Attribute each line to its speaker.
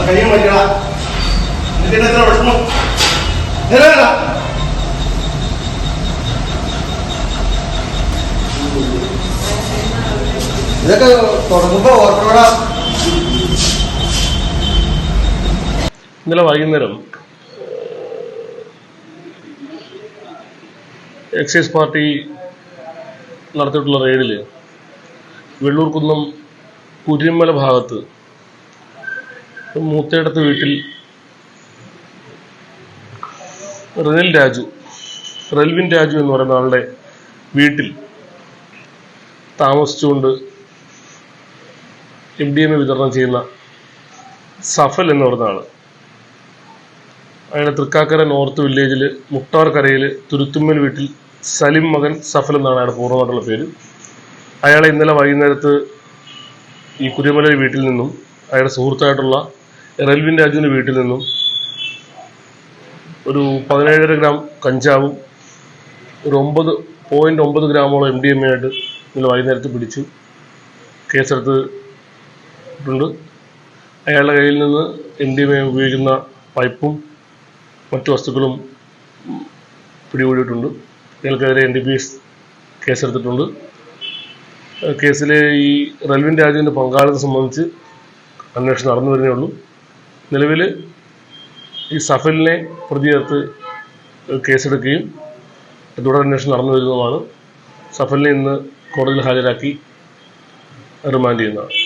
Speaker 1: കയ്യും പറ്റണ എന്നിട്ട് എത്ര വിഷമം ഇതൊക്കെ തുടങ്ങുമ്പോ ഓർമ്മ.
Speaker 2: ഇന്നലെ വൈകുന്നേരം എക്സൈസ് പാർട്ടി നടത്തിയിട്ടുള്ള റെയ്ഡിൽ വെള്ളൂർക്കുന്നം കുരിമല ഭാഗത്ത് മൂത്തേടത്ത് വീട്ടിൽ റെൽവിൻ രാജു എന്ന് പറയുന്ന ആളുടെ വീട്ടിൽ താമസിച്ചുകൊണ്ട് MDMA വിതരണം ചെയ്യുന്ന സഫൽ എന്ന് പറയുന്ന ആൾ, അയാളുടെ തൃക്കാക്കര നോർത്ത് വില്ലേജിൽ മുട്ടാർക്കരയിൽ തുരുത്തുമ്മൽ വീട്ടിൽ സലിം മകൻ സഫൽ എന്നാണ് അയാളുടെ പൂർണ്ണമായിട്ടുള്ള പേര്. അയാളെ ഇന്നലെ വൈകുന്നേരത്ത് ഈ കുരിമല വീട്ടിൽ നിന്നും അയാളുടെ സുഹൃത്തായിട്ടുള്ള റെൽവിൻ രാജുവിൻ്റെ വീട്ടിൽ നിന്നും ഒരു 17.5 ഗ്രാം കഞ്ചാവും ഒരു 9.9 ഗ്രാമോളം MDMA ആയിട്ട് ഇന്നലെ വൈകുന്നേരത്ത് പിടിച്ചു കേസെടുത്തിട്ടുണ്ട്. അയാളുടെ കയ്യിൽ നിന്ന് MDMA ഉപയോഗിക്കുന്ന പൈപ്പും മറ്റു വസ്തുക്കളും പിടികൂടിയിട്ടുണ്ട്. ഇയാൾക്കെതിരെ NDPS കേസെടുത്തിട്ടുണ്ട്. കേസിലെ ഈ റെൽവിൻ രാജുവിൻ്റെ പങ്കാളിത്തം സംബന്ധിച്ച് അന്വേഷണം നടന്നു വരുന്നേ ഉള്ളൂ. നിലവിൽ ഈ സഫലിനെ പ്രതി ചേർത്ത് കേസെടുക്കുകയും തുടരന്വേഷണം നടന്നു വരുന്നതുമാണ്. സഫലിനെ ഇന്ന് കോടതിയിൽ ഹാജരാക്കി റിമാൻഡ് ചെയ്യുന്നതാണ്.